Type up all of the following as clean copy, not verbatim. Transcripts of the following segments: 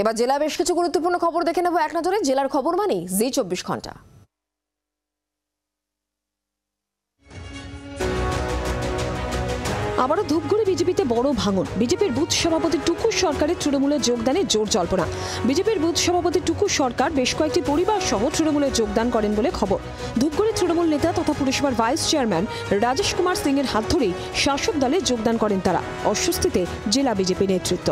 এবার জেলা বেশ কিছু গুরুত্বপূর্ণ খবর দেখে নেব এক নজরে। জেলার খবর মানে জি 24 ঘন্টা। আবারও ধূপগুড়ি বিজেপিতে বড় ভাঙন। বিজেপির বুথ সভাপতি টুকু সরকারের তৃণমূলে যোগদানে জোর জল্পনা। বিজেপির বুথ সভাপতি টুকু সরকার বেশ কয়েকটি পরিবার সহ তৃণমূলে যোগদান করেন বলে খবর। ধূপগুড়ি তৃণমূল নেতা তথা পুরসভার ভাইস চেয়ারম্যান রাজেশ কুমার সিং এর হাত ধরেই শাসক দলে যোগদান করেন তারা। অস্বস্তিতে জেলা বিজেপি নেতৃত্ব।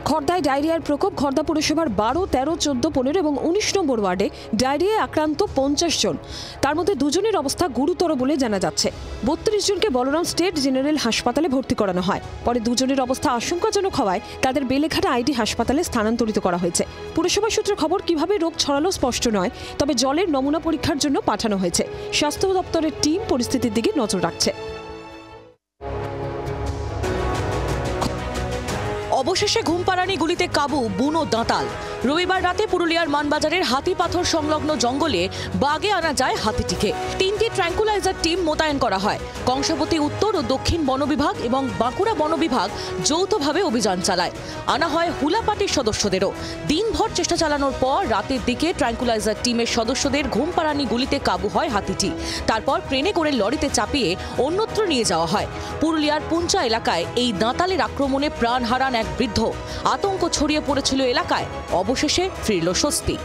খর্দায় ডায়রিয়ার প্রকোপ। খর্দা পুরসভার 12, 13, 14, 15 এবং 19 নম্বর ওয়ার্ডে ডায়রিয়ায় আক্রান্ত 50 জন। তার মধ্যে 2 জনের অবস্থা গুরুতর বলে জানা যাচ্ছে। 32 জনকে বলরাম স্টেট জেনারেল হাসপাতালে ভর্তি করানো হয়। পরে 2 জনের অবস্থা আশঙ্কাজনক হওয়ায় তাদের বেলেঘাটা আইডি হাসপাতালে স্থানান্তরিত করা হয়েছে। পুরসভা সূত্রে খবর, কিভাবে রোগ ছড়ালো স্পষ্ট নয়, তবে জলের নমুনা পরীক্ষার জন্য পাঠানো হয়েছে। স্বাস্থ্য দপ্তরের টিম পরিস্থিতির দিকে নজর রাখছে। অবশেষে ঘুমপাড়ানি গুলিতে কাবু বুনো দাঁতাল। রবিবার রাতে পুরুলিয়ার মানবাজারের হাতিপাথর সংলগ্ন জঙ্গলে বাগে আনা যায় হাতিটিকে। 3টি ট্র্যাঙ্কুলাইজার টিম মোতায়েন করা হয়। কংসাবতী উত্তর ও দক্ষিণ বন বিভাগ এবং বাঁকুড়া বন বিভাগ যৌথভাবে অভিযান চালায়। আনা হয় হুলা পার্টির সদস্যদেরও। দিনভর চেষ্টা চালানোর পর রাতের দিকে ট্র্যাঙ্কুলাইজার টিমের সদস্যদের ঘুমপাড়ানি গুলিতে কাবু হয় হাতিটি। তারপর ট্রেনে করে লরিতে চাপিয়ে অন্যত্র নিয়ে যাওয়া হয়। পুরুলিয়ার পুঞ্চা এলাকায় এই দাঁতালের আক্রমণে প্রাণ হারান এক বৃদ্ধ। আতঙ্ক ছড়িয়ে পড়েছিল এলাকায়। অবশেষে ফিরল স্বস্তি।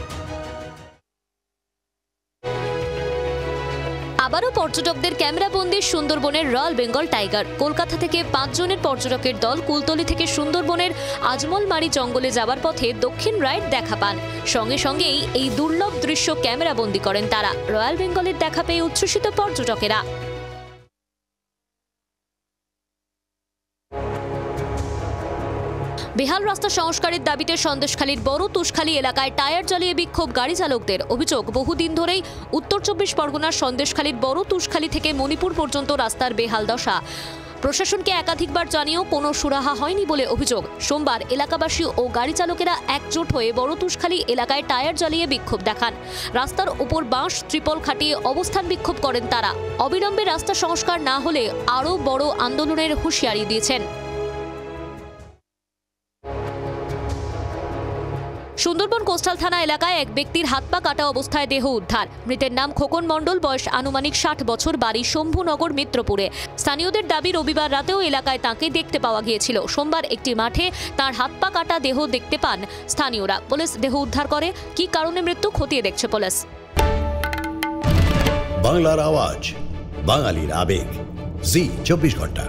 আবারও পর্যটকদের ক্যামেরাবন্দি সুন্দরবনের রয়্যাল বেঙ্গল টাইগার। কলকাতা থেকে 5 জনের পর্যটকের দল কুলতলি থেকে সুন্দরবনের আজমলমারি জঙ্গলে যাবার পথে দক্ষিণ রাইড দেখা পান। সঙ্গে সঙ্গেই এই দুর্লভ দৃশ্য ক্যামেরাবন্দি করেন তারা। রয়্যাল বেঙ্গলের দেখা পেয়ে উচ্ছ্বসিত পর্যটকেরা। বেহাল রাস্তা সংস্কারের দাবিতে সন্দেশখালীর বড় তুষখালী এলাকায় টায়ার জ্বালিয়ে বিক্ষোভ গাড়ি চালকদের। অভিযোগ, বহুদিন ধরেই উত্তর 24 পরগনার সন্দেশখালীর বড় তুষখালী থেকে মণিপুর পর্যন্ত রাস্তার বেহাল দশা। প্রশাসনকে একাধিকবার জানিয়েও কোনো সুরাহা হয়নি বলে অভিযোগ। সোমবার এলাকাবাসী ও গাড়ি চালকেরা একজোট হয়ে বড় তুষখালী এলাকায় টায়ার জ্বালিয়ে বিক্ষোভ দেখান। রাস্তার উপর বাঁশ ত্রিপল খাটিয়ে অবস্থান বিক্ষোভ করেন তারা। অবিলম্বে রাস্তা সংস্কার না হলে আরও বড় আন্দোলনের হুঁশিয়ারি দিয়েছেন। সুন্দরবন কোস্টাল থানা এলাকায় এক ব্যক্তির হাত পা কাটা অবস্থায় দেহ উদ্ধার। মৃতের নাম খোকন মণ্ডল, বয়স আনুমানিক 60 বছর, বাড়ি শম্ভুনগর মিত্রপুরে। স্থানীয়দের দাবি, রবিবার রাতেও এলাকায় তাঁকে দেখতে পাওয়া গিয়েছিল। সোমবার একটি মাঠে তাঁর হাত পা কাটা দেহ দেখতে পান স্থানীয়রা। পুলিশ দেহ উদ্ধার করে। কী কারণে মৃত্যু খতিয়ে দেখছে পুলিশ। বাংলার আওয়াজ, বাঙালির আবেগ, জি 24 ঘন্টা।